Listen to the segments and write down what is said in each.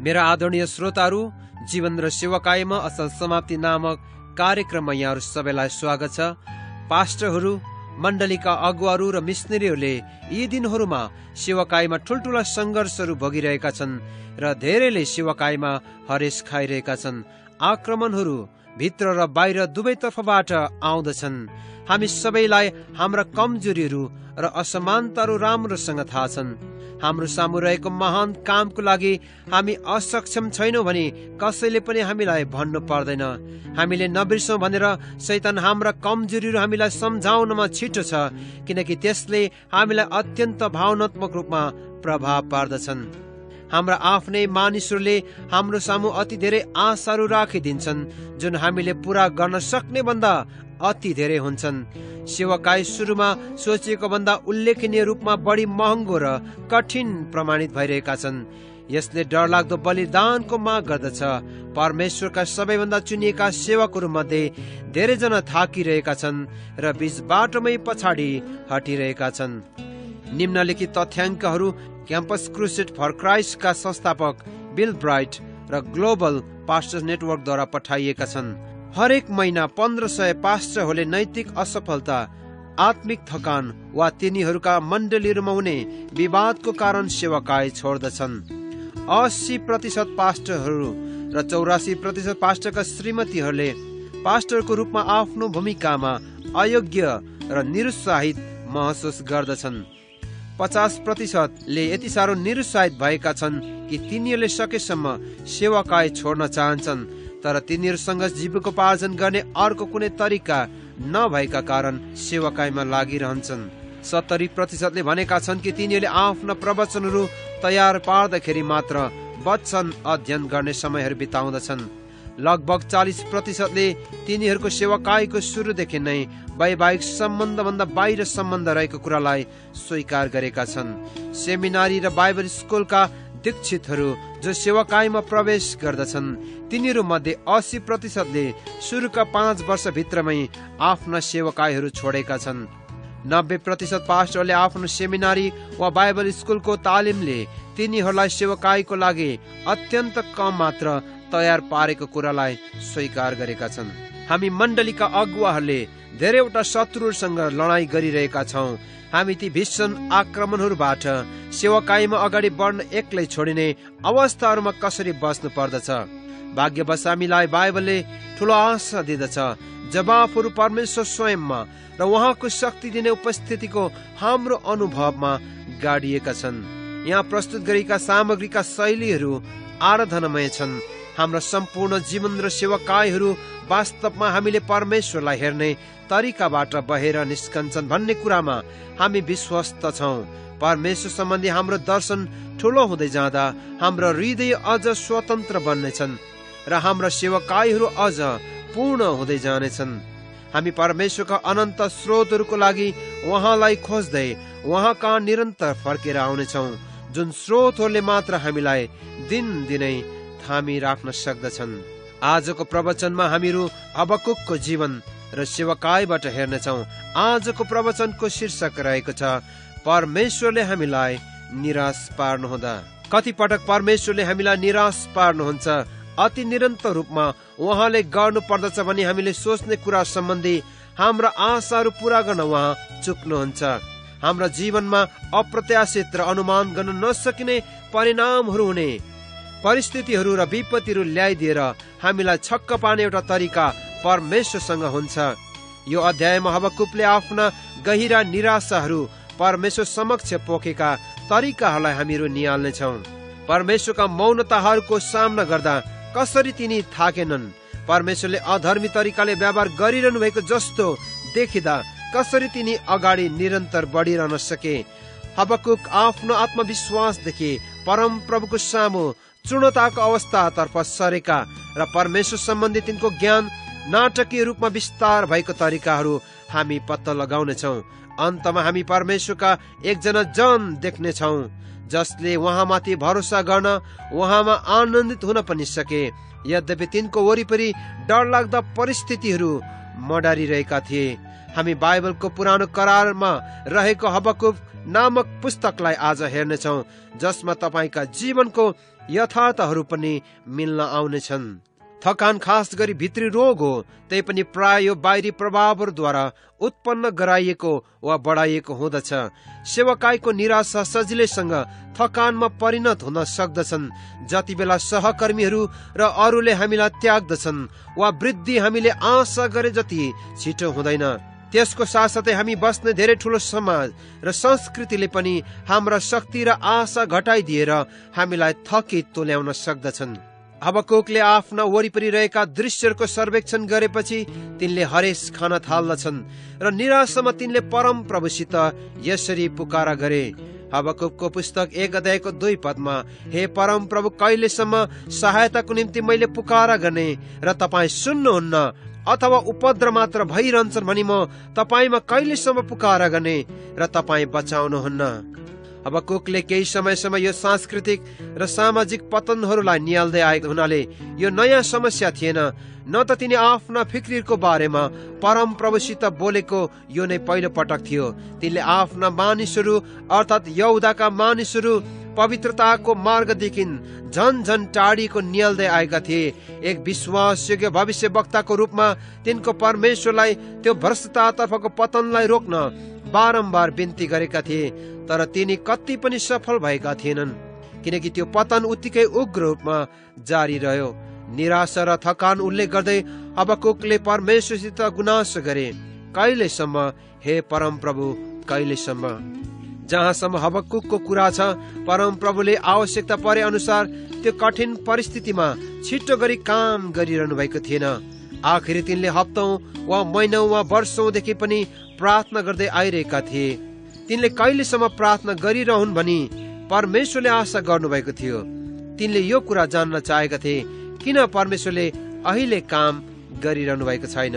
मेरा आदरणीय श्रोताहरू, जीवन र सेवाकायमा असल समाप्ति नामक कार्यक्रममा यहाँहरू सबैलाई स्वागत छ। पास्टरहरू, मण्डलीका अगुवाहरू र मिसनरीहरूले यी दिनहरूमा सेवाकायमा ठुल्ठुला सङ्घर्षहरू भोगिरहेका छन् र धेरैले सेवाकायमा हरेस खाइरहेका छन्। आक्रमणहरू भित्र र बाहिर दुवैतर्फबाट आउँदछन्। हामी सबैलाई हाम्रा कमजोरीहरू र असमानताहरू राम्रोसँग थाहा छन्। हाम्रो सामु रहेको महान कामको लागि हामी असक्षम छैनौँ भने कसैले पनि हामीलाई भन्नु पर्दैन। हामीले नबिर्सौँ भनेर शैतान हाम्रा कमजोरीहरू हामीलाई सम्झाउनमा छिटो छ, किनकि त्यसले हामीलाई अत्यन्त भावनात्मक रूपमा प्रभाव पार्दछन्। हाम्रा आफ्नै मानिसहरूले हाम्रो सामु अति धेरै आशाहरू राखिदिन्छन्, जुन हामीले पूरा गर्न सक्ने भन्दा अति धेरै हुन्छन्। सेवाकाय सुरुमा सोचिएको भन्दा उल्लेखनीय रूपमा बढी महँगो र कठिन प्रमाणित भइरहेका छन्। यसले डरलाग्दो बलिदानको माग गर्दछ। परमेश्वरका सबैभन्दा चुनिएका सेवकहरू मध्ये धेरैजना थाकिरहेका छन् र बीच बाटोमै पछाडि हटिरहेका छन्। निम्नलिखित तथ्याङ्कहरू क्याम्पस क्रुसेड फर क्राइस्टका संस्थापक बिल ब्राइट र ग्लोबल पास्टर्स नेटवर्कद्वारा पठाइएका छन्। हरेक महिना 1500 पास्टरहरूले नैतिक असफलता, आत्मिक थकान वा तिनीहरूका मण्डलीहरूमा हुने विवादको कारण सेवाकाय छोड्दछन्। 80% पास्टरहरू र 84% पास्टरका श्रीमतीहरूले पास्टरको रूपमा आफ्नो भूमिकामा अयोग्य र निरुत्साहित महसुस गर्दछन्। 50%ले यति साह्रो निरुत्साहित भएका छन् कि तिनीहरूले सकेसम्म सेवाकाय छोड्न चाहन्छन्, तर तिनीहरूसँग जीविकोपार्जन गर्ने अर्को कुनै तरिका नभएका कारण सेवाकायमा लागिरहन्छन्। 70%ले भनेका छन् कि तिनीहरूले आफ्ना प्रवचनहरू तयार पार्दाखेरि मात्र वचन अध्ययन गर्ने समयहरू बिताउँदछन्। लगभग 40%ले तिनीहरूको सेवाकायको सुरुदेखि नै वैवाहिक सम्बन्धभन्दा बाहिर सम्बन्ध रहेको कुरालाई स्वीकार गरेका छन्। सेमिनारी र बाइबल स्कुलका दीक्षितहरू जो सेवाकायमा प्रवेश गर्दछन्, तिनीहरू मध्ये 80%ले सुरुका 5 वर्षभित्रमै आफ्ना सेवाकायहरू छोडेका छन्। 90% पास्टरले आफ्नो सेमिनारी वा बाइबल स्कुलको तालिमले तिनीहरूलाई सेवाकायको लागि अत्यन्त कम मात्र तयार पारेको कुरालाई स्वीकार गरेका छन्। हामी मण्डलीका अगुवाहरूले धेरैवटा शत्रुहरूसँग लडाईँ गरिरहेका छौँ। हामी ती भीषण आक्रमणहरूबाट सेवाकायमा अगाडि बढ्न एक्लै छोडिने अवस्थाहरूमा कसरी बस्नु पर्दछ। भाग्यवश हामीलाई बाइबलले ठुलो आशा दिँदछ। जवाफहरू परमेश्वर स्वयंमा र उहाँको शक्ति दिने उपस्थितिको हाम्रो अनुभवमा गाडिएका छन्। यहाँ प्रस्तुत गरिएका सामग्रीका शैलीहरू आराधनामय छन्। हाम्रा सम्पूर्ण जीवन र सेवाकायहरू वास्तवमा हामीले परमेश्वरलाई हेर्ने तरिकाबाट बहेर निस्कन्छन् भन्ने कुरामा हामी विश्वस्त छौँ। परमेश्वर सम्बन्धी हाम्रो दर्शन ठुलो हुँदै जाँदा हाम्रो हृदय अझ स्वतन्त्र बन्नेछन् र हाम्रा सेवाकायहरू अझ पूर्ण हुँदै जानेछन्। हामी परमेश्वरका अनन्त स्रोतहरूको लागि उहाँलाई खोज्दै उहाँ कहाँ निरन्तर फर्केर आउनेछौँ, जुन स्रोतहरूले मात्र हामीलाई दिनदिनै थामी राख्न सक्दछन्। आजको प्रवचनमा हामीहरू हबकुकको जीवन र सेवाकायबाट हेर्नेछौँ। आजको प्रवचनको शीर्षक रहेको छ परमेश्वरले हामीलाई निराश पार्नुहुँदा। कति पटक परमेश्वरले हामीलाई निराश पार्नुहुन्छ। अति निरन्तर रूपमा उहाँले गर्नु पर्दछ भनी हामीले सोच्ने कुरा सम्बन्धी हाम्रा आशाहरू पूरा गर्न उहाँ चुक्नुहुन्छ। हाम्रा जीवनमा अप्रत्याशित र अनुमान गर्न नसकिने परिणामहरू हुने परिस्थितिहरू र विपत्तिहरू ल्याइदिएर हामीलाई छक्क पार्ने एउटा तरिका परमेश्वरसँग हुन्छ। यो अध्यायमा हबकुकले आफ्ना गहिरा निराशाहरू परमेश्वर समक्ष पोखेका तरिकाहरूलाई हामीहरू निहाल्नेछौँ। परमेश्वरका मौनताहरूको सामना गर्दा कसरी तिनी थाकेनन्, परमेश्वरले अधर्मी तरिकाले व्यवहार गरिरहनु भएको जस्तो देखिँदा कसरी तिनी अगाडि निरन्तर बढिरहन सके। हबकुक आफ्नो आत्मविश्वासदेखि परम प्रभुको सामु चूर्णताको अवस्थातर्फ सरेका र परमेश्वर सम्बन्धी तिनको ज्ञान नाटकीय रूपमा विस्तार भएको तरिकाहरू हामी पत्ता लगाउनेछौँ। अन्तमा हामी परमेश्वरका एकजना जन देख्नेछौँ जसले उहाँमाथि भरोसा गर्न, उहाँमा आनन्दित हुन पनि सके। यद्यपि तिनको वरिपरि डरलाग्दा परिस्थितिहरू मडारिरहेका थिए। हामी बाइबलको पुरानो करारमा रहेको हबकुक नामक पुस्तकलाई आज हेर्नेछौँ, जसमा तपाईँका जीवनको यथार्थहरू पनि मिल्न आउनेछन्। थकान खास गरी भित्री रोग हो, त्यही पनि प्राय यो बाहिरी प्रभावहरूद्वारा उत्पन्न गराइएको वा बढाइएको हुँदछ। सेवकाईको निराशा सजिलैसँग थकानमा परिणत हुन सक्दछन्। जति बेला सहकर्मीहरू र अरूले हामीलाई त्याग्दछन् वा वृद्धि हामीले आशा गरे जति छिटो हुँदैन। त्यसको साथसाथै हामी बस्ने धेरै ठुलो समाज र संस्कृतिले पनि हाम्रा शक्ति र आशा घटाइदिएर हामीलाई थकित तुल्याउन सक्दछन्। हबकुकले आफ्ना वरिपरि रहेका दृश्यहरूको सर्वेक्षण गरेपछि तिनले हरेस खान थाल्दछन् र निराशामा तिनले परम प्रभुसित यसरी पुकारा गरे। हबकुकको पुस्तक 1 अध्यायको 2 पदमा, हे परम प्रभु, कहिलेसम्म सहायताको निम्ति मैले पुकारा गर्ने र तपाईँ सुन्नुहुन्न, अथवा उपद्रव मात्र भइरहन्छन् भनी म तपाईँमा कहिलेसम्म पुकारा गर्ने र तपाईँ बचाउनुहुन्न। हबकुकले केही समयसम्म यो सांस्कृतिक र सामाजिक पतनहरूलाई निहाल्दै आएको हुनाले यो नयाँ समस्या थिएन, न त तिनी आफ्ना फिक्रीको बारेमा परम प्रभुसित बोलेको यो नै पहिलो पटक थियो। तिनले आफ्ना मानिसहरू अर्थात् यहुदाका मानिसहरू पवित्रताको मार्गदेखि झन झन टाढीको निहाल्दै आएका थिए। एक विश्वासयोग्य भविष्यवक्ताको रूपमा तिनको परमेश्वरलाई त्यो भ्रष्टतातर्फको पतनलाई रोक्न बारम्बार बिन्ती गरेका थिए, तर तिनी कति पनि सफल भएका थिएनन्, किनकि त्यो पतन उत्तिकै उग्र रूपमा जारी रह्यो। निराशा र थकान उल्लेख गर्दै हबकुकले परमेश्वरसित गुनासो गरे, कहिलेसम्म हे परम प्रभु, कहिलेसम्म? जहाँसम्म हबकुकको कुरा छ, परम प्रभुले आवश्यकता परे अनुसार त्यो कठिन परिस्थितिमा छिटो गरी काम गरिरहनु भएको थिएन। आखिर तिनले हप्तौं वा महिनौं वा वर्षौंदेखि पनि प्रार्थना गर्दै आइरहेका थिए। तिनले कहिलेसम्म प्रार्थना गरिरहन् भनी परमेश्वरले आशा गर्नुभएको थियो। तिनले यो कुरा जान्न चाहेका थिए, किन परमेश्वरले अहिले काम गरिरहनु भएको छैन।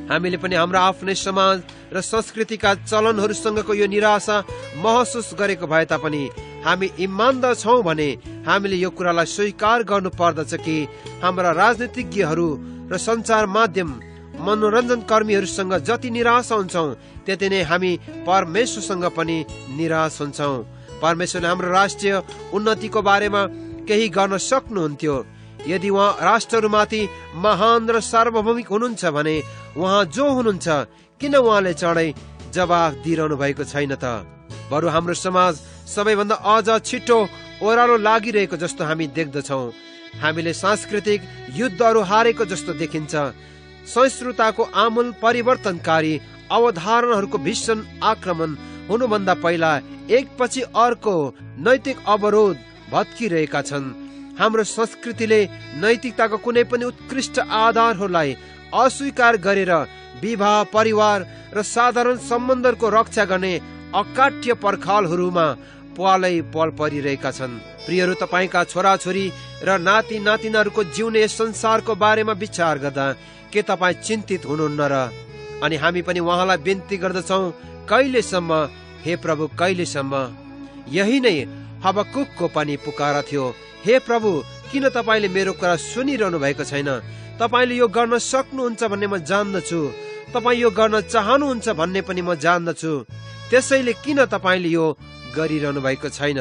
हामीले पनि हाम्रो आफ्नै समाज र संस्कृतिका चलनहरूसँगको यो निराशा महसुस गरेको भए तापनि हामी इमानदार छौं भने हामीले यो कुरालाई स्वीकार गर्नु पर्दछ कि हाम्रा राजनीतिज्ञहरू र सञ्चार माध्यम मनोरञ्जन कर्मीहरूसँग जति निराशा हुन्छौं, त्यति नै हामी परमेश्वरसँग पनि निराश हुन्छौं। परमेश्वरले हाम्रो राष्ट्रिय उन्नतिको बारेमा केही गर्न सक्नुहुन्थ्यो। यदि उहाँ राष्ट्रहरूमाथि महान र सार्वभौमिक हुनुहुन्छ भने उहाँ जो हुनुहुन्छ, किन उहाँले चाँडै जवाफ दिइरहनु भएको छैन त? बरु हाम्रो समाज सबैभन्दा अझ छिटो ओह्रालो लागिरहेको जस्तो हामी देख्दछौँ। हामीले सांस्कृतिक युद्धहरू हारेको जस्तो देखिन्छ। सहिष्णुताको आमूल परिवर्तनकारी अवधारणाहरूको भीषण आक्रमण हुनुभन्दा पहिला एकपछि अर्को नैतिक अवरोध भत्किरहेका छन्। हाम्रो संस्कृतिले नैतिकताको कुनै पनि उत्कृष्ट आधारहरूलाई अस्वीकार गरेर विवाह, परिवार र साधारण सम्बन्धहरूको रक्षा गर्ने अकाट्य पर्खालहरूमा पालै पाल परिरहेका छन्। प्रियहरू, तपाईँका छोराछोरी र नाति नातिनाहरूको जिउने यस संसारको बारेमा विचार गर्दा के तपाईँ चिन्तित हुनुहुन्न र? अनि हामी पनि उहाँलाई बिन्ती गर्दछौँ, कहिलेसम्म हे प्रभु, कहिलेसम्म? यही नै हबकुकको पनि पुकारा थियो। हे प्रभु, किन तपाईँले मेरो कुरा सुनिरहनु भएको छैन? तपाईँले यो गर्न सक्नुहुन्छ भन्ने म जान्दछु, तपाईँ यो गर्न चाहनुहुन्छ भन्ने पनि म जान्दछु, त्यसैले किन तपाईँले यो गरिरहनु भएको छैन?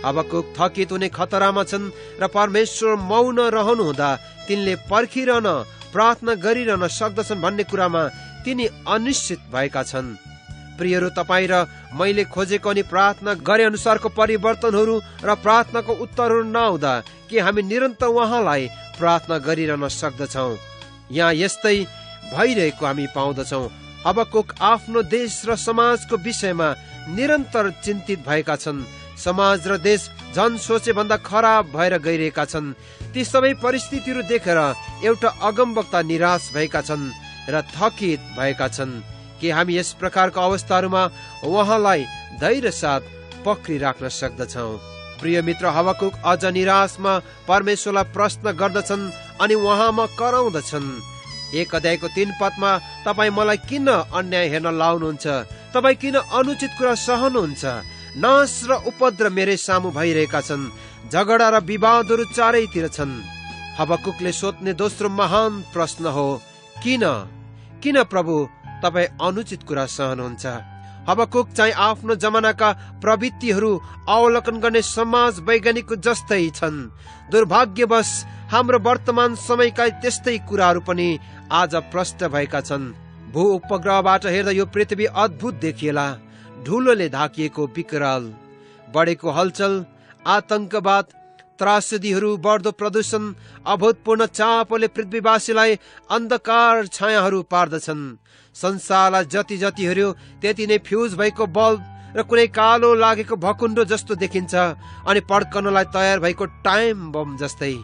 हबकुक थकित हुने खतरामा छन् र परमेश्वर मौन रहनु हुँदा तिनले पर्खिरहन, प्रार्थना गरिरहन सक्दछन् भन्ने कुरामा तिनी अनिश्चित भएका छन्। प्रियहरू, तपाईँ र मैले खोजेको अनि प्रार्थना गरे अनुसारको परिवर्तनहरू र प्रार्थनाको उत्तरहरू नआउँदा कि हामी निरन्तर उहाँलाई प्रार्थना गरिरहन सक्दछौँ? यहाँ यस्तै भइरहेको हामी पाउँदछौँ। हबकुक आफ्नो देश र समाजको विषयमा निरन्तर चिन्तित भएका छन्। समाज र देश झन सोचे भन्दा खराब भएर गइरहेका छन्। ती सबै परिस्थितिहरू देखेर एउटा अगमवक्ता निराश भएका छन् र थकित भएका छन् कि हामी यस प्रकारको अवस्थाहरूमा उहाँलाई धैर्य साथ पक्रिराख्न सक्दछौँ। प्रिय मित्र, हबकुक अझ निराशमा परमेश्वरलाई प्रश्न गर्दछन् अनि उहाँमा कराउँदछन्। 1 अध्यायको 3 पदमा, तपाईँ मलाई किन अन्याय हेर्न लाउनुहुन्छ? तपाईँ किन अनुचित कुरा सहनुहुन्छ? नाश र उपद्रव मेरै सामु भइरहेका छन्, झगडा र विवादहरू चारैतिर छन्। हबकुकले सोध्ने दोस्रो महान प्रश्न हो, किन? किन प्रभु तपाईँ अनुचित कुरा सहनुहुन्छ? हबकुक चाहिँ आफ्नो जमानाका प्रवृत्तिहरू अवलोकन गर्ने समाज वैज्ञानिक जस्तै छन्। दुर्भाग्यवश हाम्रो वर्तमान समयका त्यस्तै कुराहरू पनि आज प्रष्ट भएका छन्। भू उपग्रहबाट हेर्दा यो पृथ्वी अद्भुत देखिएला। धुलोले ढाकिएको विकराल, बढेको हलचल, आतंकवाद, त्रासदीहरू, बढ्दो प्रदूषण, अभूतपूर्ण चापले पृथ्वीवासीलाई अन्धकार छायाहरू पार्दछन्। संसारलाई जति जति हेर्यो त्यति नै फ्युज भएको बल्ब र कुनै कालो लागेको भकुण्डो जस्तो देखिन्छ, अनि पड्कनलाई तयार भएको टाइम बम जस्तै।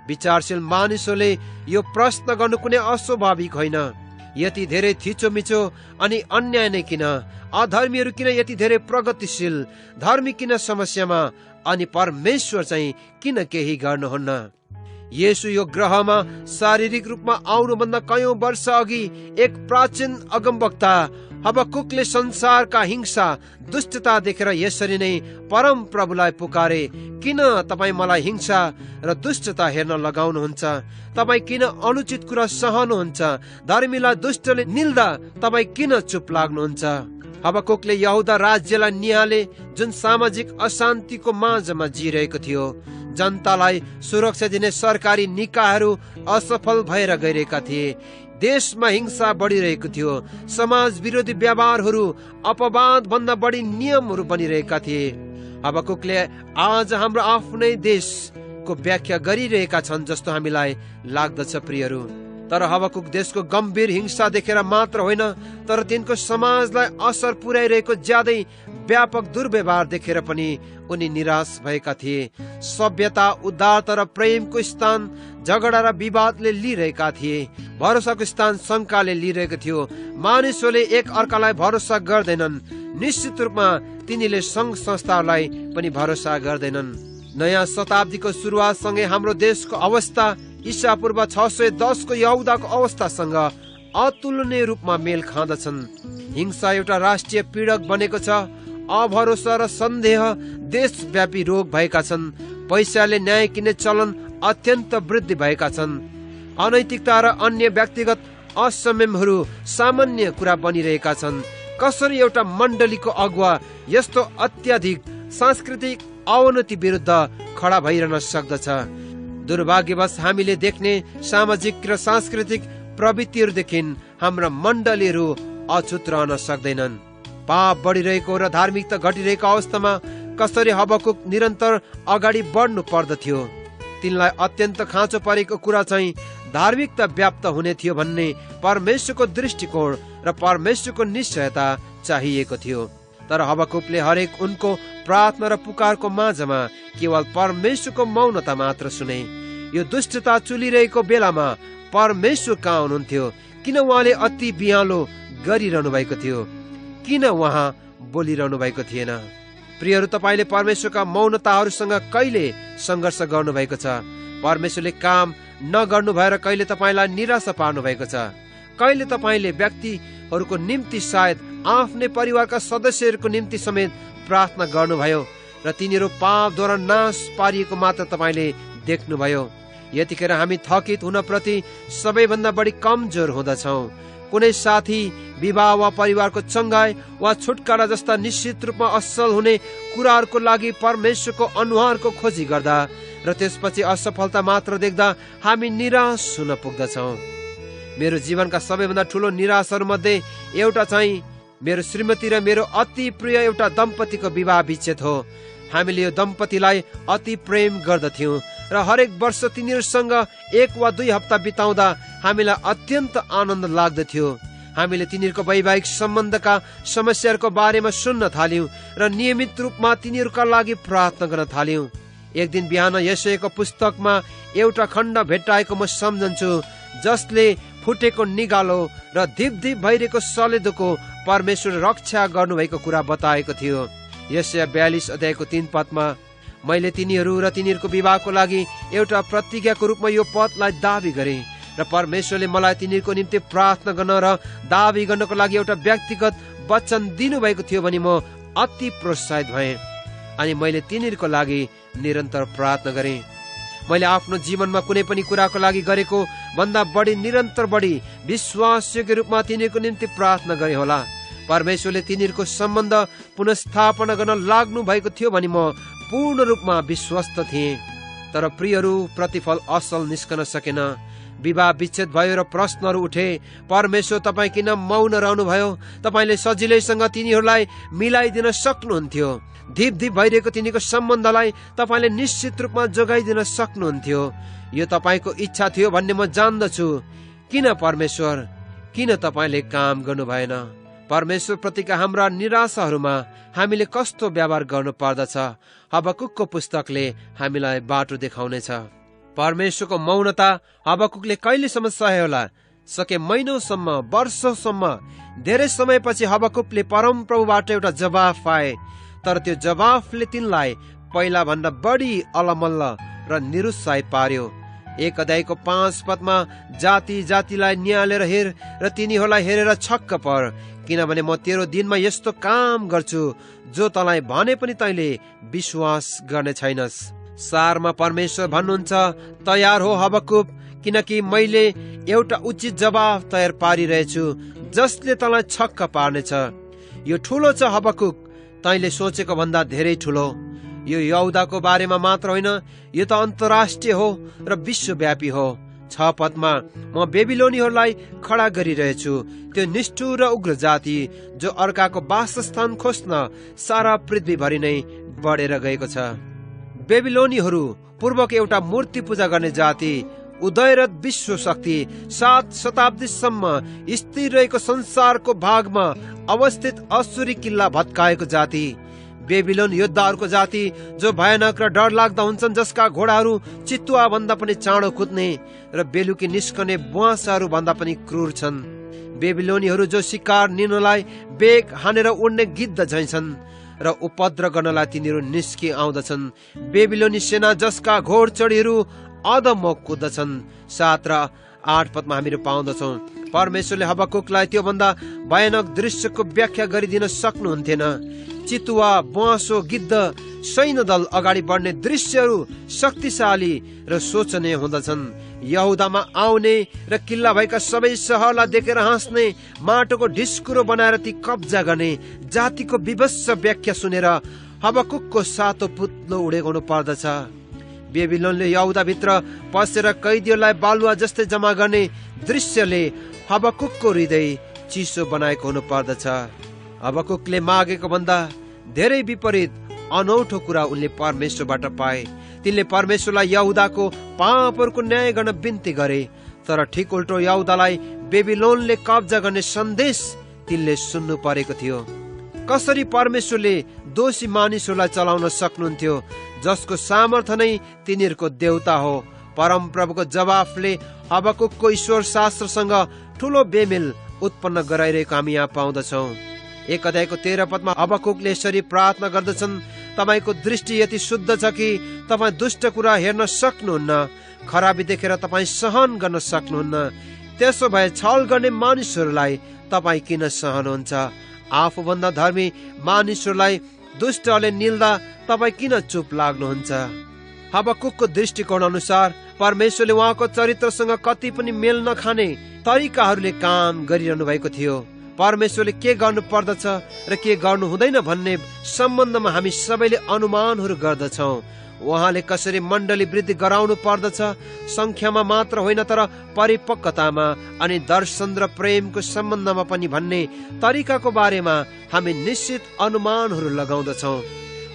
विचारशील मानिसहरूले यो प्रश्न गर्नु कुनै अस्वाभाविक होइन, यति धेरै थिचोमिचो अनि अन्याय नै किन? अधर्मीहरू किन यति धेरै प्रगतिशील? धर्मी किन समस्यामा? अनि परमेश्वर चाहिँ किन केही गर्नुहुन्न? येशू यो ग्रहमा शारीरिक रूपमा आउनुभन्दा कयौं वर्ष अघि एक प्राचीन अगमवक्ता हबकुकले संसारका हिंसा दुष्टता देखेर यसरी नै परम प्रभुलाई पुकारे, किन तपाईँ मलाई हिंसा र दुष्टता हेर्न लगाउनुहुन्छ? तपाईँ किन अनुचित कुरा सहनुहुन्छ? धर्मीलाई दुष्टले निल्दा तपाईँ किन चुप लाग्नुहुन्छ? हबकुकले यहुदा राज्यलाई निहाले, जुन सामाजिक अशान्तिको माझमा जिरहेको थियो। जनतालाई सुरक्षा दिने सरकारी निकायहरू असफल भएर गइरहेका थिए। देशमा हिंसा बढ़िरहेको थियो। समाज विरोधी व्यवहारहरू अपवाद भन्दा बढी नियमहरू बनिरहेका थिए। हबकुकले आज हाम्रो आफ्नै देशको व्याख्या गरिरहेका छन् जस्तो हामीलाई लाग्दछ प्रियहरू। तर हबकुक देशको गम्भीर हिंसा देखेर मात्र होइन, तर तिनको समाजलाई असर पुर्याइरहेको ज्यादै व्यापक दुर्व्यवहार देखेर पनि उनी निराश भएका थिए। सभ्यता, उदारता र प्रेमको स्थान झगडा र विवादले लिइरहेका थिए। भरोसाको स्थान शंकाले लिइरहेको थियो। मानिसहरूले एक अर्कालाई भरोसा गर्दैनन्। निश्चित रूपमा तिनीले संघ संस्थाहरूलाई पनि भरोसा गर्दैनन्। नयाँ शताब्दीको सुरुवातसँगै हाम्रो देशको अवस्था ईसा पूर्व 610 को यहुदाको अवस्थासँग अतुलनीय रूपमा मेल खाँदछन्। हिंसा एउटा राष्ट्रिय पीडक बनेको छ। अभरोसा र सन्देह देशव्यापी रोग भएका छन्। पैसाले न्याय किन्ने चलन अत्यन्त वृद्धि भएका छन्। अनैतिकता र अन्य व्यक्तिगत असंयमहरू सामान्य कुरा बनिरहेका छन्। कसरी एउटा मण्डलीको अगुवा यस्तो अत्याधिक सांस्कृतिक अवनति विरुद्ध खडा भइरहन सक्दछ? दुर्भाग्यवश हामीले देख्ने सामाजिक र सांस्कृतिक प्रवृत्तिहरूदेखि हाम्रा मण्डलीहरू अछुत रहन सक्दैनन्। पाप बढ़िरहेको र धार्मिकता घटिरहेको अवस्थामा कसरी हबकुक निरन्तर अगाडि बढ्नु पर्दथ्यो? तिनलाई अत्यन्त खाँचो परेको कुरा चाहिँ धार्मिकता व्याप्त हुने थियो भन्ने परमेश्वरको दृष्टिकोण र परमेश्वरको निश्चयता चाहिएको थियो। तर हबकुकले हरेक उनको प्रार्थना र पुकारको माझमा केवल परमेश्वरको मौनता मात्र सुने। यो दुष्टता चुलिरहेको बेलामा परमेश्वर कहाँ हुनुहुन्थ्यो? किन उहाँले अति बिहालो गरिरहनु भएको थियो? किन उहाँ बोलिरहनु भएको थिएन? प्रियहरू, तपाईले परमेश्वरका मौनताहरूसँग कहिले संघर्ष गर्नु भएको छ? परमेश्वरले काम नगर्नु भएर कहिले तपाईलाई निराशा पार्नु भएको छ? कहिले तपाईले व्यक्तिहरूको निम्ति, सायद आफ्नै परिवारका सदस्यहरूको निम्ति समेत प्रार्थना गर्नुभयो र तिनीहरू पापद्वारा नाश पारिएको मात्र तपाईले देख्नुभयो? यतिखेर हामी थकित हुन प्रति सबैभन्दा बढी कमजोर हुँदछौँ। कुनै साथी, विवाह वा परिवारको चङ्गाई वा छुटकारा जस्ता निश्चित रूपमा असल हुने कुराहरूको लागि परमेश्वरको अनुहारको खोजी गर्दा र त्यसपछि असफलता मात्र देख्दा हामी निराश हुन पुग्दछौँ। मेरो जीवनका सबैभन्दा ठुलो निराशहरू मध्ये एउटा चाहिँ मेरो श्रीमती र मेरो अति प्रिय एउटा दम्पतिको विवाह विच्छेद हो। हामीले यो दम्पतिलाई अति प्रेम गर्दथ्यौं र हरेक वर्ष तिनीहरूसँग 1 वा 2 हप्ता बिताउँदा हामीलाई अत्यन्त आनन्द लाग्दथ्यो। हामीले तिनीहरूको वैवाहिक सम्बन्धका समस्याहरूको बारेमा सुन्न थाल्यौं र नियमित रूपमा तिनीहरूका लागि प्रार्थना गर्न थाल्यौं। एक दिन बिहान यशायाको पुस्तकमा एउटा खण्ड भेट्टाएको म सम्झन्छु, जसले फुटेको निगालो र धिप धिप भइरहेको सलेदोको परमेश्वर रक्षा गर्नुभएको कुरा बताएको थियो। यशाया 42 अध्यायको 3 पदमा, मैले तिनीहरू र तिनीहरूको विवाहको लागि एउटा प्रतिज्ञाको रूपमा यो पदलाई दाबी गरे र परमेश्वरले मलाई तिनीहरूको निम्ति प्रार्थना गर्न र दाबी गर्नको लागि एउटा व्यक्तिगत वचन दिनुभएको थियो भने म अति प्रोत्साहित भएँ अनि मैले तिनीहरूको लागि निरन्तर प्रार्थना गरेँ। मैले आफ्नो जीवनमा कुनै पनि कुराको लागि गरेको भन्दा बढी निरन्तर बढी विश्वासयोग्य रूपमा तिनीहरूको निम्ति प्रार्थना गरे होला। परमेश्वरले तिनीहरूको सम्बन्ध पुनस्थापना गर्न लाग्नु भएको थियो भने म पूर्ण रूपमा विश्वस्त थिएँ। तर प्रियहरू, प्रतिफल असल निस्कन सकेन। विवाह विच्छेद भयो र प्रश्नहरू उठे। परमेश्वर तपाईँ किन मौन रहनुभयो? तपाईँले सजिलैसँग तिनीहरूलाई मिलाइदिन सक्नुहुन्थ्यो। धिप धिप भइरहेको तिनीको सम्बन्धलाई तपाईँले निश्चित रूपमा जोगाइदिन सक्नुहुन्थ्यो। यो तपाईँको इच्छा थियो भन्ने म जान्दछु। किन परमेश्वर, किन तपाईँले काम गर्नु भएन? परमेश्वर प्रतिका हाम्रा निराशाहरूमा हामीले कस्तो व्यवहार गर्नु पर्दछ? हबकुकको पुस्तकले हामीलाई बाटो देखाउनेछ। परमेश्वरको मौनता हबकुकले कहिलेसम्म सहे होला? सके महिनौसम्म, वर्षौसम्म। धेरै समयपछि हबकुकले परमप्रभुबाट एउटा जवाफ पाए। तर त्यो जवाफले तिनलाई पहिला भन्दा बढी अलमल्ल र निरुत्साहित पार्यो। 1 अध्यायको 5 पदमा जाति जातिलाई निहालेर हेर र तिनीहरूलाई हेरेर छक्क पर, किनभने म तेरो दिनमा यस्तो काम गर्छु जो तँलाई भने पनि तैँले विश्वास गर्ने छैनस्। सारमा परमेश्वर भन्नुहुन्छ, तयार हो हबकुक, किनकि मैले एउटा उचित जवाफ तयार पारिरहेछु जसले तँलाई छक्क पार्नेछ। यो ठुलो छ हबकुक, तैँले सोचेको भन्दा धेरै ठुलो। यो यहुदाको बारेमा मात्र होइन, यो त अन्तर्राष्ट्रिय हो र विश्वव्यापी हो। 6 पदमा म बेबिलोनीहरूलाई खडा गरिरहेछु, त्यो निष्ठुर र उग्र जाति जो अर्काको वासस्थान खोज्न सारा पृथ्वीभरि नै बढेर गएको छ। बेबिलोनीहरू पूर्वको एउटा मूर्ति पूजा गर्ने जाति, उदयरत विश्व शक्ति, 7 शताब्दीसम्म स्थिर रहेको संसारको भागमा अवस्थित असुरी किल्ला भत्काएको जाति। बेबिलोन योद्धाहरूको जाति जो भयानक र डरलाग्दा हुन्छन्, जसका घोडाहरू चितुवा भन्दा पनि चाँडो कुद्ने र बेलुकी निस्कने बुवासाहरू भन्दा पनि क्रूर छन्। बेबिलोनीहरू जो शिकार लिनलाई बेग हानेर उड्ने गिद्ध झैं छन् र उपद्रव गर्नलाई तिनीहरू निस्कि आउँदछन्। बेबिलोनी सेना जसका घोडचढीहरू अधम्म कुद्दछन्। 7 र 8 पदमा हामीहरू पाउँदछौँ, परमेश्वरले हबकुकलाई त्योभन्दा भयानक दृश्यको व्याख्या गरिदिन सक्नुहुन्थेन। चितुवा, बुवासो, गिद्ध, सैन्य दल अगाडि बढ्ने दृश्यहरू शक्तिशाली र शोचनीय हुँदछन्। यहुदामा आउने र किल्ला भएका सबै सहरलाई देखेर हाँस्ने, माटोको ढिस्कुरो बनाएर ती कब्जा गर्ने जातिको विभत्स व्याख्या सुनेर हबकुकको सातो पुत्लो उडेगाउनु पर्दछ। बेबिलोनले यहुदाभित्र पसेर कैदीहरूलाई बालुवा जस्तै जम्मा गर्ने दृश्यले हबकुकको हृदय चिसो बनाएको हुनु पर्दछ। हबकुकले मागेको भन्दा धेरै विपरीत अनौठो कुरा उनले परमेश्वरबाट पाए। तिनले परमेश्वरलाई यहुदाको पापहरूको न्याय गर्न बिन्ती गरे। तर ठिक उल्टो यहुदालाई बेबिलोनले कब्जा गर्ने सन्देश तिनले सुन्नु परेको थियो। कसरी परमेश्वरले दोषी मानिसहरूलाई चलाउन सक्नुहुन्थ्यो जसको सामर्थ्य नै तिनीहरूको देवता हो? परमप्रभुको जवाफले हबकुकको ईश्वर शास्त्रसँग ठुलो बेमेल उत्पन्न गराइरहेको हामी यहाँ पाउँदछौँ। 1 अध्यायको 13 पदमा हबकुकले यसरी प्रार्थना गर्दछन्, तपाईको दृष्टि यति शुद्ध छ कि तपाईँ दुष्ट कुरा हेर्न सक्नुहुन्न, खराबी देखेर तपाईँ सहन गर्न सक्नुहुन्न। त्यसो भए छल गर्ने मानिसहरूलाई तपाईँ किन सहनुहुन्छ? आफूभन्दा धर्मी मानिसहरूलाई दुष्टहरूले निल्दा तपाईँ किन चुप लाग्नुहुन्छ? हबकुकको दृष्टिकोण अनुसार परमेश्वरले उहाँको चरित्रसँग कति पनि मेल नखाने तरिकाहरूले काम गरिरहनु भएको थियो। परमेश्वरले के गर्नु पर्दछ र के गर्नु हुँदैन भन्ने सम्बन्धमा हामी सबैले अनुमानहरू गर्दछौँ। उहाँले कसरी मण्डली वृद्धि गराउनु पर्दछ, संख्यामा मात्र होइन तर परिपक्वतामा अनि दर्शन र प्रेमको सम्बन्धमा पनि भन्ने तरिकाको बारेमा हामी निश्चित अनुमानहरू लगाउँदछौँ।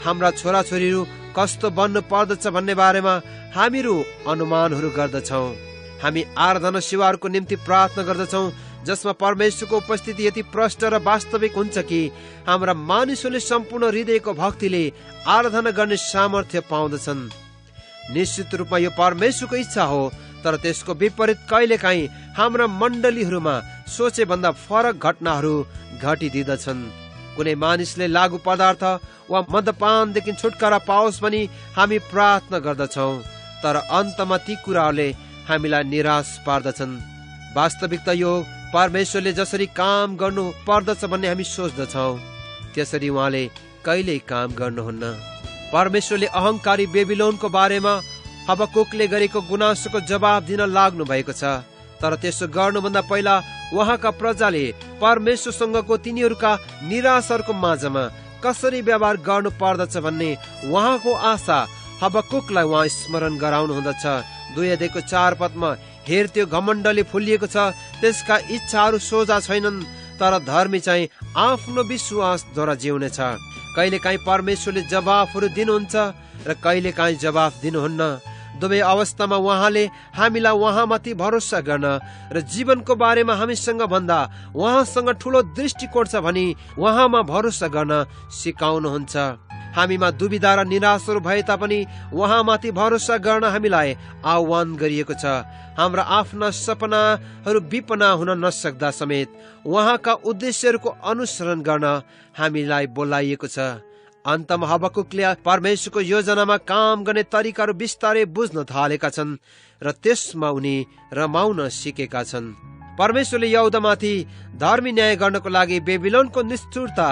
हाम्रा छोराछोरीहरू कस्तो बन्नु पर्दछ भन्ने बारेमा हामीहरू अनुमानहरू गर्दछौँ। हामी आराधना सेवाहरूको निम्ति प्रार्थना गर्दछौँ जसमा परमेश्वरको उपस्थिति यति प्रष्ट र वास्तविक हुन्छ कि हाम्रा मानिसहरूले सम्पूर्ण हृदयको भक्तिले आराधना गर्ने सामर्थ्य पाउँदछन्। निश्चित रूपमा यो परमेश्वरको इच्छा हो, तर त्यसको विपरीत कहिलेकाहीँ हाम्रा मण्डलीहरूमा सोचे भन्दा फरक घटनाहरू घटिदिँदछन्। कुनै मानिसले लागु पदार्थ वा मदपानदेखि छुटकारा पाओस् भनी हामी प्रार्थना गर्दछौँ, तर अन्तमा ती कुराहरूले हामीलाई निराश पार्दछन्। वास्तविकता यो परमेश्वरले जसरी काम गर्नु पर्दछ भन्ने हामी सोच्दछौँ, त्यसरी उहाँले कहिल्यै काम गर्नुहुन्न। परमेश्वरले अहंकारी बेबिलोनको बारेमा हबकुकले गरेको गुनासोको जवाब दिन लाग्नु भएको छ, तर त्यसो गर्नुभन्दा पहिला उहाँका प्रजाले परमेश्वरसँगको तिनीहरूका निराशहरूको माझमा कसरी व्यवहार गर्नु पर्दछ भन्ने उहाँको आशा हबकुकलाई उहाँ स्मरण गराउनु हुँदछ। 2:4 हेर त्यो घमण्डले फुलिएको छ, त्यसका इच्छाहरू सोझा छैनन्, तर धर्मी चाहिँ आफ्नो विश्वासद्वारा जिउनेछ। कहिलेकाहीँ परमेश्वरले जवाफहरू दिनुहुन्छ र कहिलेकाहीँ जवाफ दिनुहुन्न। दुवै अवस्थामा उहाँले हामीलाई उहाँमाथि भरोसा गर्न र जीवनको बारेमा हामीसँग भन्दा उहाँसँग ठुलो दृष्टिकोण छ भनी उहाँमा भरोसा गर्न सिकाउनुहुन्छ। हामीमा दुविधा र निराशहरू भए तापनि उहाँमाथि भरोसा गर्न हामीलाई आह्वान गरिएको छ। हाम्रा आफ्ना सपनाहरू विपना हुन नसक्दा समेत उहाँका उद्देश्यहरूको अनुसरण गर्न हामीलाई बोलाइएको छ। अन्तमा हबकुकले परमेश्वरको योजनामा काम गर्ने तरिकाहरू बिस्तारै बुझ्न थालेका छन् र त्यसमा उनी रमाउन सिकेका छन्। परमेश्वरले यहुदामाथि धर्मी न्याय गर्नको लागि बेबिलोनको निष्ठुरता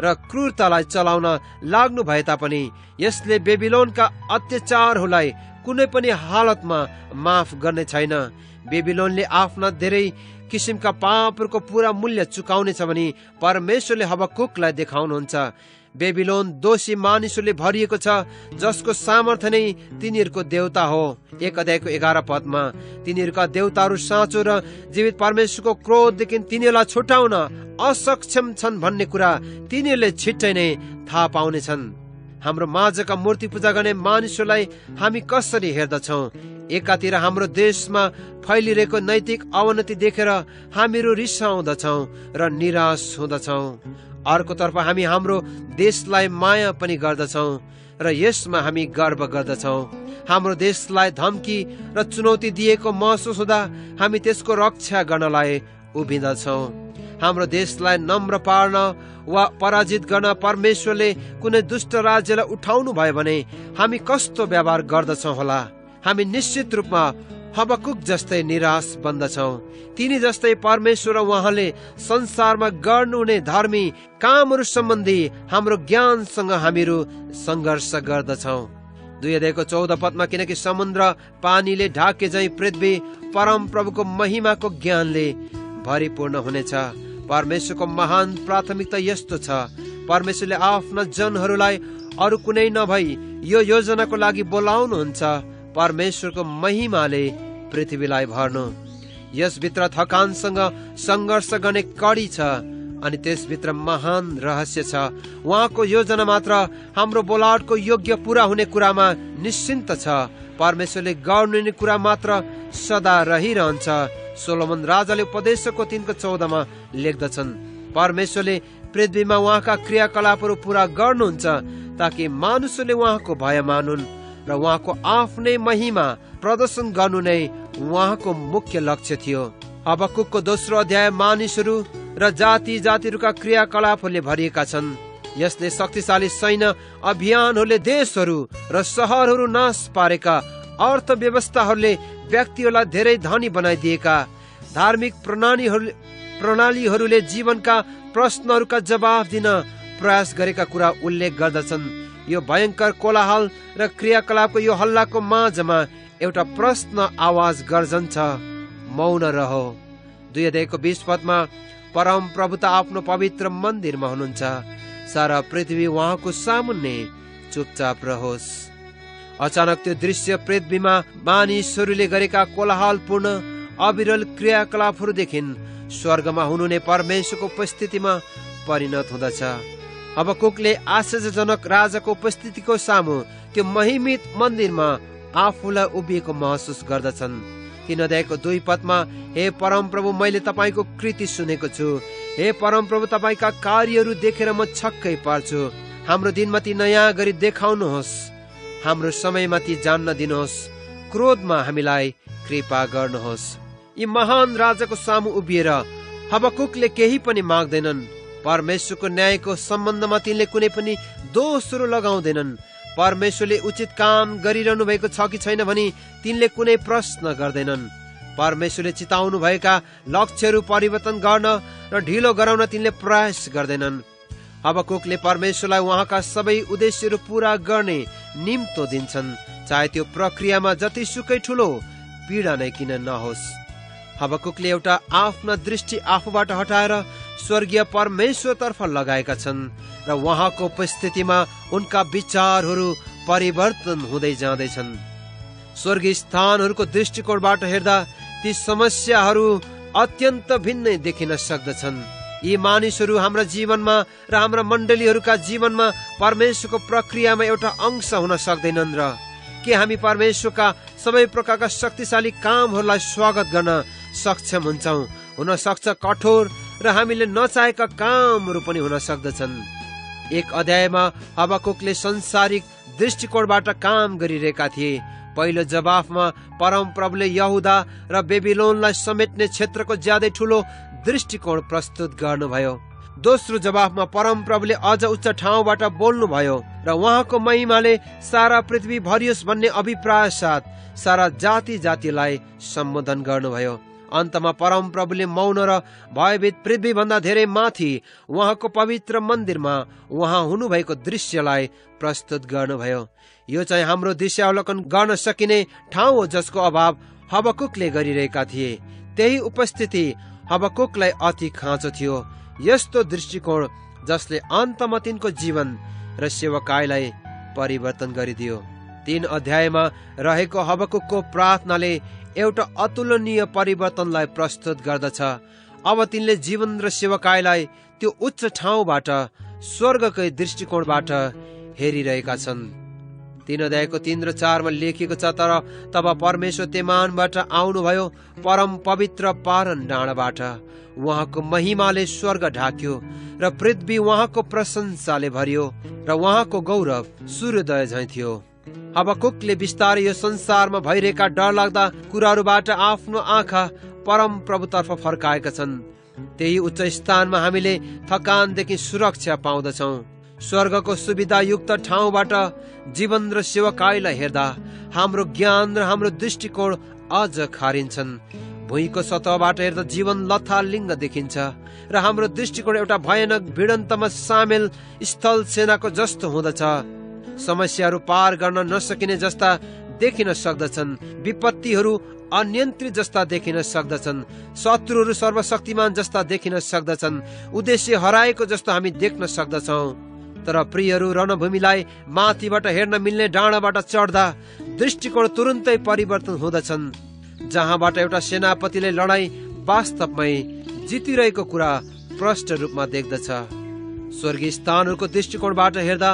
र क्रूरतालाई चलाउन लाग्नु भए तापनि यसले बेबिलोनका अत्याचारहरूलाई कुनै पनि हालतमा माफ गर्ने छैन। बेबिलोनले आफ्ना धेरै किसिमका पापहरूको पूरा मूल्य चुकाउनेछ भनी परमेश्वरले हबकुकलाई देखाउनुहुन्छ। बेबिलोन दोषी मानिसहरूले भरिएको छ, जसको सामर्थ्य नै तिनीहरूको देवता हो। 1:11 तिनीहरूका देवताहरू साँचो र जीवित परमेश्वरको क्रोधदेखि तिनीहरूलाई छुटाउन असक्षम छन् भन्ने कुरा तिनीहरूले छिट्टै नै थाहा पाउनेछन्। हाम्रो माझका मूर्ति पूजा गर्ने मानिसहरूलाई हामी कसरी हेर्दछौँ? एकातिर हाम्रो देशमा फैलिरहेको नैतिक अवनति देखेर हामीहरू रिसाउँदछौँ र निराश हुँदछौँ। अर्कोतर्फ हामी हाम्रो देशलाई माया पनि गर्दछौँ र यसमा हामी गर्व गर्दछौँ। हाम्रो देशलाई धम्की र चुनौती दिएको महसुस हुँदा हामी त्यसको रक्षा गर्नलाई उभिँदछौँ। हाम्रो देशलाई नम्र पार्न वा पराजित गर्न परमेश्वरले कुनै दुष्ट राज्यलाई उठाउनु भयो भने हामी कस्तो व्यवहार गर्दछौँ होला? हामी निश्चित रूपमा हबकुक जस्तै निराश बन्दछौँ। तिनी जस्तै परमेश्वर उहाँले संसारमा गर्नुहुने धर्मी कामहरू सम्बन्धी हाम्रो ज्ञानसँग हामीहरू सङ्घर्ष गर्दछौँ। 2:14 किनकि समुद्र पानीले ढाके झैं पृथ्वी परम प्रभुको महिमाको ज्ञानले भरिपूर्ण हुनेछ। परमेश्वरको महान प्राथमिकता यस्तो छ, परमेश्वरले आफ्ना जनहरूलाई अरू कुनै नभई यो योजनाको लागि बोलाउनुहुन्छ, परमेश्वरको महिमाले पृथ्वीलाई भर्नु। यसभित्र थकानसँग सङ्घर्ष गर्ने कडी छ अनि त्यसभित्र महान रहस्य छ। उहाँको योजना मात्र हाम्रो बोलावटको योग्य पूरा हुने कुरामा निश्चिन्त छ। परमेश्वरले गर्नुहुने कुरा मात्र सदा रहिरहन्छ। सोलोमन राजाले उपदेशको 3:14 लेख्दछन्, परमेश्वरले पृथ्वीमा उहाँका क्रियाकलापहरू पूरा गर्नुहुन्छ ताकि मानिसहरूले उहाँको भय मानुन् र उहाँको आफ्नै महिमा प्रदर्शन गर्नु नै उहाँको मुख्य लक्ष्य थियो। हबकुकको 2 अध्याय मानिसहरू र जाति जातिहरूका क्रियाकलापहरूले भरिएका छन्। यसले शक्तिशाली सैन्य अभियानहरूले देशहरू र सहरहरू नाश पारेका, अर्थव्यवस्थाहरूले व्यक्तिहरूलाई धेरै धनी बनाइदिएका, धार्मिक प्रणालीहरूले जीवनका प्रश्नहरूका जवाफ दिन प्रयास गरेका कुरा उल्लेख गर्दछन्। यो भयंकर कोलाहल र क्रियाकलापको यो हल्लाको माझमा एउटा प्रश्न आवाज गर्जन्छ, मौन रहो। 2:20 परम प्रभु त आफ्नो पवित्र मन्दिरमा हुनुहुन्छ, सारा पृथ्वी उहाँको सामुन्ने चुपचाप रहोस्। अचानक त्यो दृश्य पृथ्वीमा मानिसहरूले गरेका कोलाहलपूर्ण अविरल क्रियाकलापहरूदेखि स्वर्गमा हुनुहुने परमेश्वरको उपस्थितिमा परिणत हुँदछ। हबकुकले आश्चर्यजनक राजाको उपस्थितिको सामु त्यो महिमित मन्दिरमा आफूलाई उभिएको महसुस गर्दछन्। 3:2 हे परम प्रभु, मैले तपाईको कृति सुनेको छु। हे परम प्रभु, तपाईका कार्यहरू देखेर म छक्कै पर्छु। हाम्रो दिनमाथि नयाँ गरी देखाउनुहोस्, हाम्रो समयमाथि जान्न दिनुहोस्, क्रोधमा हामीलाई कृपा गर्नुहोस्। यी महान राजाको सामु उभिएर हबकुकले केही पनि माग्दैनन्। परमेश्वरको न्यायको सम्बन्धमा तिनले कुनै पनि दोषहरू लगाउँदैनन्। परमेश्वरले उचित काम गरिरहनु भएको छ कि छैन भनी तिनले कुनै प्रश्न गर्दैनन्। परमेश्वरले चिताउनु भएका लक्ष्यहरू परिवर्तन गर्न र ढिलो गराउन तिनले प्रयास गर्दैनन्। हबकुकले परमेश्वरलाई उहाँका सबै उद्देश्यहरू पूरा गर्ने निम्तो दिन्छन्, चाहे त्यो प्रक्रियामा जतिसुकै ठुलो पीडा नै किन नहोस्। हबकुकले एउटा आफ्ना दृष्टि आफूबाट हटाएर स्वर्गीय परमेश्वरतर्फ लगाएका छन् र उहाँको उपस्थितिमा उनका विचारहरू परिवर्तन हुँदै जाँदैछन्। स्वर्गीय स्थानहरूको दृष्टिकोणबाट हेर्दा ती समस्याहरू अत्यन्त भिन्नै देखिन सक्दछन्। यी मानिसहरू हाम्रा जीवनमा र हाम्रा मण्डलीहरूका जीवनमा परमेश्वरको प्रक्रियामा एउटा अंश हुन सक्दैनन् र के हामी परमेश्वरका सबै प्रकारका शक्तिशाली कामहरूलाई स्वागत गर्न सक्षम हुन्छौँ। हुन सक्छ कठोर र हामीले नचाहेका कामहरू पनि हुन सक्दछन्। एक अध्यायमा हबकुकले संसारिक दृष्टिकोणबाट काम गरिरहेका थिए। पहिलो जवाफमा परमप्रभुले यहुदा र बेबिलोनलाई समेट्ने क्षेत्रको ज्यादै ठूलो दृष्टिकोण प्रस्तुत गर्नुभयो। दोस्रो जवाफमा परमप्रभुले अझ उच्च ठाउँबाट बोल्नुभयो र उहाँको महिमाले सारा पृथ्वी भरियोस् भन्ने अभिप्राय साथ सारा जाति जातिलाई सम्बोधन गर्नुभयो। अन्तमा परमप्रभुले मौन र भयभीत पृथ्वी भन्दा धेरै माथि उहाँको पवित्र मन्दिरमा उहाँ हुनुभएको दृश्यलाई प्रस्तुत गर्नुभयो। यो चाहिँ हाम्रो दृश्यावलोकन गर्न सकिने ठाउँ हो जसको अभाव हबकुकले गरिरहेका थिए। त्यही उपस्थिति हबकुकलाई अति खाँचो थियो। यस्तो दृष्टिकोण जसले अन्तमा तिनको जीवन र सेवकाईलाई परिवर्तन गरिदियो। 3 अध्यायमा रहेको हबकुकको प्रार्थनाले एउटा अतुलनीय परिवर्तनलाई प्रस्तुत गर्दछ। अब तिनले जीवन र सेवकाईलाई त्यो उच्च ठाउँबाट स्वर्गकै दृष्टिकोणबाट हेरिरहेका छन्। 3 अध्यायको 3 र 4 मा लेखिएको छ, तर तब परमेश्वर तेमानबाट आउनुभयो, परम पवित्र पारन डाँडाबाट। उहाँको महिमाले स्वर्ग ढाक्यो र पृथ्वी उहाँको प्रशंसाले भरियो र उहाँको गौरव सूर्योदय झैं थियो। हबकुकले बिस्तारै यो संसारमा भइरहेका डरलाग्दा कुराहरूबाट आफ्नो आँखा परम प्रभुतर्फ फर्काएका छन्। त्यही उच्च स्थानमा हामीले थकानदेखि सुरक्षा पाउँदछौँ। स्वर्गको सुविधायुक्त ठाउँबाट जीवन र सेवकाईलाई हेर्दा हाम्रो ज्ञान र हाम्रो दृष्टिकोण अझ खारिन्छन्। भुइँको सतहबाट हेर्दा जीवन लथालिङ्ग देखिन्छ र हाम्रो दृष्टिकोण एउटा भयानक भिडन्तमा सामेल स्थल सेनाको जस्तो हुँदछ। समस्याहरू पार गर्न नसकिने जस्ता देखिन सक्दछन्। विपत्तिहरू अनियन्त्रित जस्ता देखिन सक्दछन्। शत्रुहरू सर्वशक्तिमान जस्ता देखिन सक्दछन्। उद्देश्य हराएको जस्तो हामी देख्न सक्दछौँ। तर प्रियहरू, रणभूमिलाई माथिबाट हेर्न मिल्ने डाँडाबाट चढ्दा दृष्टिकोण तुरुन्तै परिवर्तन हुँदछन्। जहाँबाट एउटा सेनापतिले लडाई वास्तवमै जितिरहेको कुरा प्रष्ट रूपमा देख्दछ। स्वर्गीय स्थानहरूको दृष्टिकोणबाट हेर्दा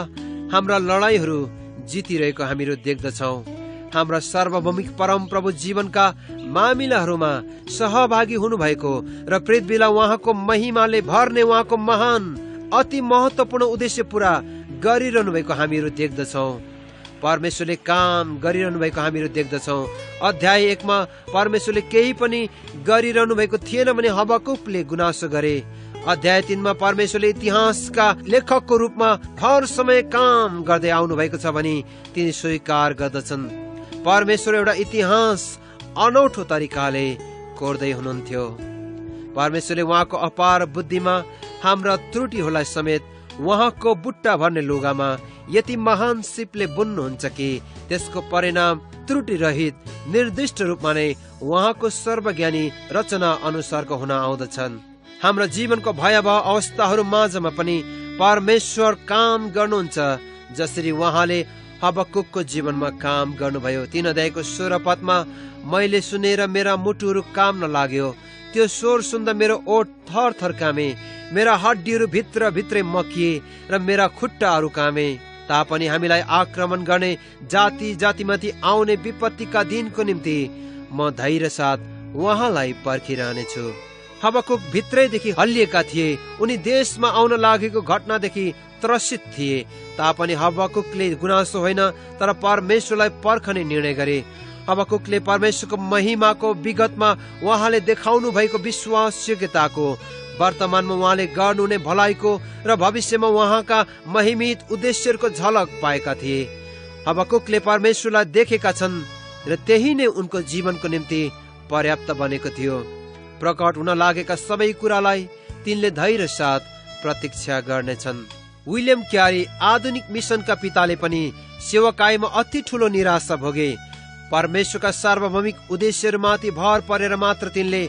हाम्रा लडाईहरू जितिरहेको हामीहरू देख्दछौँ। हाम्रा सार्वभौमिक परमप्रभु जीवनका मामिलाहरूमा सहभागी हुनुभएको र पृथ्वीलाई उहाँको महिमाले भर्ने उहाँको महान अति महत्वपूर्ण उद्देश्य पूरा गरिरहनु भएको हामीहरू देख्दछौँ। परमेश्वरले काम गरिरहनु भएको हामीहरू देख्दछौँ। अध्याय 1 मा परमेश्वरले केही पनि गरिरहनु भएको थिएन भने हबकुकले गुनासो गरे। अध्याय 3 मा परमेश्वरले इतिहासका लेखकको रूपमा हर समय काम गर्दै आउनु भएको छ भने तिनी स्वीकार गर्दछन्। परमेश्वर एउटा इतिहास अनौठो तरिकाले कोर्दै हुनुहुन्थ्यो। परमेश्वरले उहाँको अपार बुद्धिमा हाम्रा त्रुटिहरूलाई समेत उहाँको बुट्टा भर्ने लुगामा यति महान सिपले बुन्नुहुन्छ कि त्यसको परिणाम त्रुटि रहित निर्दिष्ट रूपमा नै उहाँको सर्वज्ञानी रचना अनुसारको हुन आउँदछन्। हाम्रा जीवनको भयावह अवस्थाहरू माझमा पनि परमेश्वर काम गर्नुहुन्छ, जसरी उहाँले हबकुकको जीवनमा काम गर्नुभयो। 3 अध्यायको 16 पदमा मैले सुनेर मेरा मुटुहरू काम्न लाग्यो, त्यो स्वर सुन्दा मेरो ओठ थर थर कामे, मेरा हड्डीहरू भित्र भित्रै मकिए र मेरा खुट्टाहरू कामे। तापनि हामीलाई आक्रमण गर्ने जाति जातिमाथि आउने विपत्तिका दिनको निम्ति म धैर्य साथ उहाँलाई पर्खिरहनेछु। हबकुक भित्रैदेखि हल्लिएका थिए। उनी देशमा आउन लागेको घटनादेखि त्रसित थिए। तापनि हबकुकले गुनासो होइन तर परमेश्वरलाई पर्खने निर्णय गरे। हबकुकले परमेश्वरको महिमाको विगतमा उहाँले देखाउनु भएको विश्वासयोग्यताको, वर्तमानमा उहाँले गर्नुहुने भलाइको र भविष्यमा उहाँका महिमित उद्देश्यहरूको झलक पाएका थिए। हबकुकले परमेश्वरलाई देखेका छन् र त्यही नै उनको जीवनको निम्ति पर्याप्त बनेको थियो। प्रकट हुन लागेका सबै कुरालाई तिनले धैर्य साथ प्रतीक्षा गर्नेछन्। विलियम क्यारी आधुनिक मिसनका पिताले पनि सेवकाईमा अति ठूलो निराशा भोगे। परमेश्वरका सार्वभौमिक उद्देश्यहरूमाथि भर परेर मात्र तिनले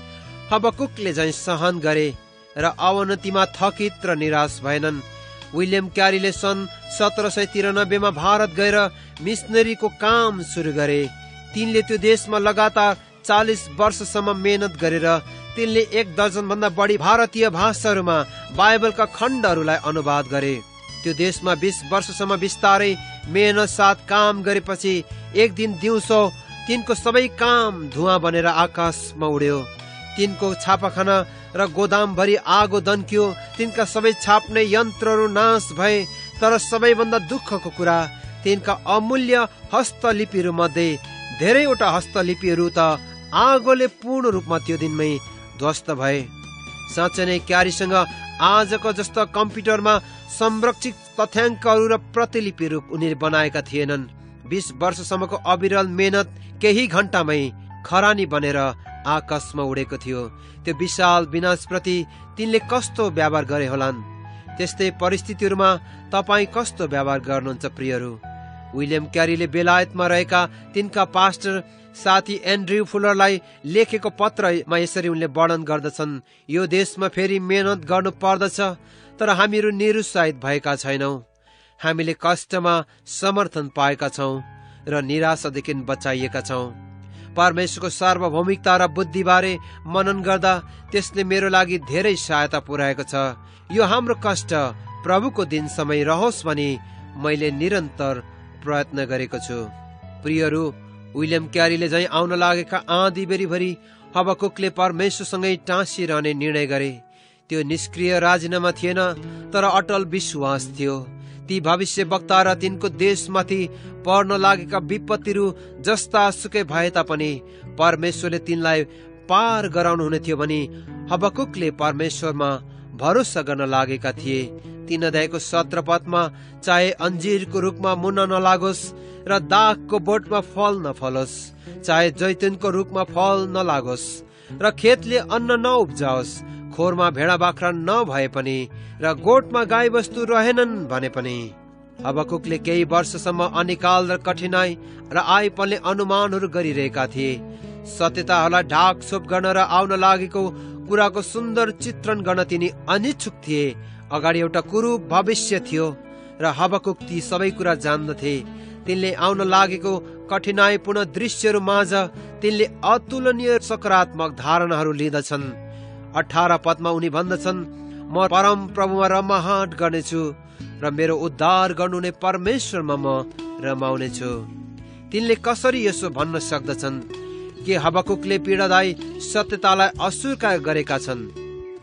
हबकुकले झैं सहन गरे र अवनतिमा थकित र निराश भएनन्। विलियम क्यारीले सन् 1793 मा भारत गएर मिसनरीको काम सुरु गरे। तिनले त्यो देशमा लगातार 40 वर्षसम्म मेहनत गरेर तिनले 1 दर्जन भन्दा बढी भारतीय भाषाहरूमा बाइबलका खण्डहरूलाई अनुवाद गरे। त्यो देशमा 20 वर्षसम्म बिस्तारै मेहनत साथ काम गरेपछि एक दिन दिउँसो तिनको सबै काम धुवाँ बनेर आकाशमा उड्यो। तिनको छापाखाना र गोदामभरि आगो दन्कियो। तिनका सबै छाप्ने यन्त्रहरू नाश भए। तर सबैभन्दा दुःखको कुरा, तिनका अमूल्य हस्तलिपिहरू मध्ये धेरैवटा हस्तलिपिहरू त आगोले पूर्ण रूपमा त्यो दिनमै ध्वस्त भए। साँच्चै नै क्यारीसँग आजको जस्तो कम्प्युटरमा संरक्षित तथ्याङ्कहरू र प्रतिलिपिहरू उनीहरूले बनाएका थिएनन्। 20 वर्षसम्मको अविरल मेहनत केही घण्टामै खरानी बनेर आकाशमा उडेको थियो। त्यो विशाल विनाशप्रति तिनले कस्तो व्यवहार गरे होलान्। त्यस्तै परिस्थितिहरूमा तपाईँ कस्तो व्यवहार गर्नुहुन्छ प्रियहरू? विलियम क्यारीले बेलायतमा रहेका तिनका पास्टर साथी एन्ड्रयू फुलरलाई लेखेको पत्रमा यसरी उनले वर्णन गर्दछन्। यो देशमा फेरि मेहनत गर्नु पर्दछ, तर हामीहरू निरुत्साहित भएका छैनौं। हामीले कष्टमा समर्थन पाएका छौं र निराशादेखि बचाइएका छौं। परमेश्वरको सार्वभौमिकता र बुद्धिबारे मनन गर्दा त्यसले मेरो लागि धेरै सहायता पुर्याएको छ। यो हाम्रो कष्ट प्रभुको दिनसम्म रहोस् भनी मैले निरन्तर प्रयत्न गरेको छु। प्रियहरू, विलियम क्यारीले झैं आउन लागेका आँधी बेरीभरि हबकुकले परमेश्वरसँगै टाँसिरहने निर्णय गरे। त्यो निष्क्रिय राजीनामा थिएन, तर अटल विश्वास थियो। ती भविष्य वक्ता र तिनको देशमाथि पर्न लागेका विपत्तिहरू जस्ता सुकै भए तापनि परमेश्वरले तिनलाई पार गराउनु हुने थियो भनी हबकुकले परमेश्वरमा भरोसा गर्न लागेका थिए। 3 अध्यायको 17 पदमा, चाहे अन्जीरको रुखमा मुन्न नलागोस् र दाखको बोटमा फल नफलोस्, चाहे जैतुनको रुखमा फल नलागोस् र खेतले अन्न नउब्जाओस्, खोरमा भेडा बाख्रा नभए पनि र गोठमा गाई वस्तु रहेनन् भने पनि। हबकुकले केही वर्षसम्म अनिकाल र कठिनाई र आइपर्ने अनुमानहरू गरिरहेका थिए। सत्यताहरूलाई ढाक छोप गर्न र आउन लागेको कुराको सुन्दर चित्रण गर्न तिनी अनिच्छुक थिए। अगाडि एउटा कुरूप भविष्य थियो र हबकुक ती सबै कुरा जान्दथे। तिनले आउन लागेको कठिनाईपूर्ण दृश्यहरू माझ तिनले अतुलनीय सकारात्मक धारणाहरू लिँदछन्। 18 पदमा उनी भन्दछन्, म परम प्रभुमा रमाहट गर्नेछु र मेरो उद्धार गर्नुहुने परमेश्वरमा म रमाउनेछु। तिनले कसरी यसो भन्न सक्दछन्? के हबकुकले पीडादायी सत्यतालाई अस्वीकार गरेका छन्?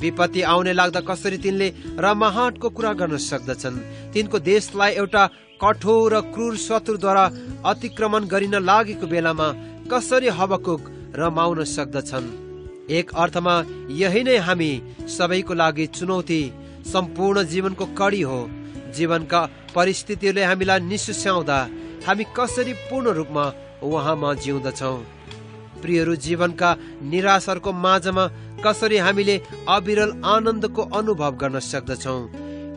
विपत्ति आउने लाग्दा कसरी तिनले रमाहटको कुरा गर्न सक्दछन्? तिनको देशलाई एउटा कठोर र क्रूर शत्रुद्वारा अतिक्रमण गरिन लागेको बेलामा कसरी हबकुक रमाउन सक्दछन्? एक अर्थमा यही नै हामी सबैको लागि चुनौती सम्पूर्ण जीवनको कडी हो। जीवनका परिस्थितिहरूले हामीलाई निस्स्याउँदा हामी कसरी पूर्ण रूपमा उहाँमा जिउँदछौँ? प्रियहरू, जीवनका निराशाको माझमा कसरी हामीले अविरल आनन्दको अनुभव गर्न सक्दछौँ?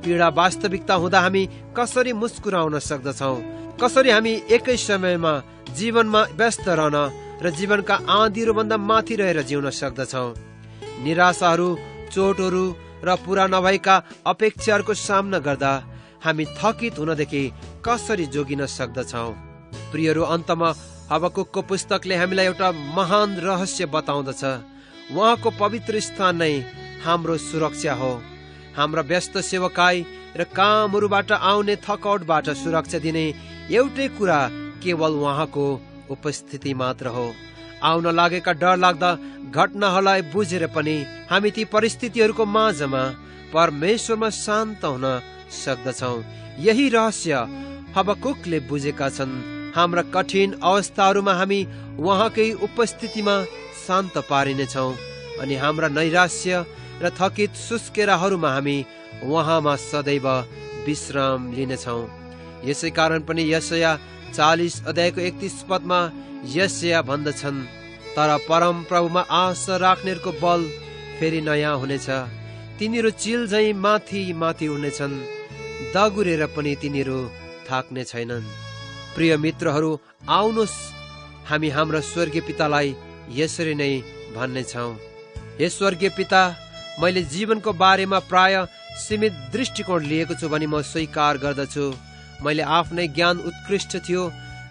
पीडा वास्तविकता हुँदा हामी कसरी मुस्कुराउन सक्दछौँ? कसरी हामी एकै समयमा जीवनमा व्यस्त रहन र जीवनका आँधीहरू भन्दा माथि रहेर जिउन सक्दछौँ? निराशाहरू, चोटहरू र पूरा नभएका अपेक्षाहरूको सामना गर्दा हामी थकित हुनदेखि कसरी जोगिन सक्दछौँ? प्रियहरू, अन्तमा हबकुकको पुस्तकले हामीलाई एउटा महान रहस्य बताउँदछ। उहाँको पवित्र स्थान नै हाम्रो सुरक्षा हो। हाम्रा व्यस्त सेवकाई र कामहरूबाट आउने थकावटबाट सुरक्षा दिने एउटै कुरा केवल उहाँको उपस्थिति मात्र हो। आउन लागेका डर लाग्दा घटनाहरूलाई बुझेर पनि हामी ती परिस्थितिहरूको माझमा परमेश्वरमा शान्त हुन सक्दछौँ। यही रहस्य हबकुकले बुझेका छन्। हाम्रा कठिन अवस्थाहरूमा हामी उहाँकै उपस्थितिमा शान्त पारिनेछौँ अनि हाम्रा नैराश्य र थकित सुस्केराहरूमा हामी उहाँमा सदैव विश्राम लिनेछौँ। यसै कारण पनि यशाया 40 अध्यायको 31 पदमा यशाया भन्दछन्, तर परम प्रभुमा आशा राख्नेहरूको बल फेरि नयाँ हुनेछ। तिनीहरू चिल झैं माथि माथि उड्नेछन्, दगुरेर पनि तिनीहरू थाक्ने छैनन्। प्रिय मित्रहरू, आउनुहोस् हामी हाम्रो स्वर्गीय पितालाई यसरी नै भन्नेछौँ, हे स्वर्गीय पिता, मैले जीवनको बारेमा प्राय सीमित दृष्टिकोण लिएको छु भनी म स्वीकार गर्दछु। मैले आफ्नै ज्ञान उत्कृष्ट थियो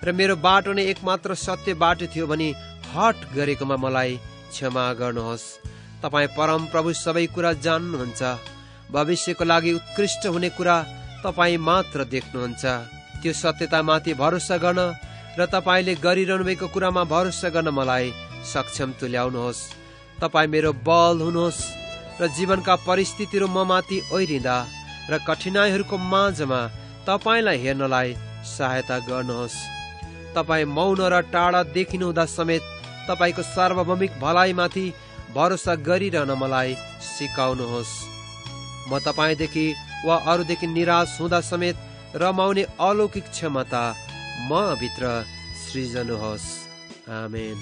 र मेरो बाटो नै एकमात्र सत्य बाटो थियो भनी हट गरेकोमा मलाई क्षमा गर्नुहोस्। तपाईँ परम प्रभु सबै कुरा जान्नुहुन्छ। भविष्यको लागि उत्कृष्ट हुने कुरा तपाईँ मात्र देख्नुहुन्छ। त्यो सत्यतामाथि भरोसा गर्न र तपाईँले गरिरहनु भएको कुरामा भरोसा गर्न मलाई सक्षम तुल्याउनुहोस्। तपाईँ मेरो बल हुनुहोस् र जीवनका परिस्थितिहरू म माथि ओइरिँदा र कठिनाइहरूको माझमा तपाईँलाई हेर्नलाई सहायता गर्नुहोस्। तपाईँ मौन र टाढा देखिनुहुँदा समेत तपाईँको सार्वभौमिक भलाइमाथि भरोसा गरिरहन मलाई सिकाउनुहोस्। म तपाईँदेखि वा अरूदेखि निराश हुँदा समेत रमाउने अलौकिक क्षमता म भित्र सृजनुहोस्। आमेन।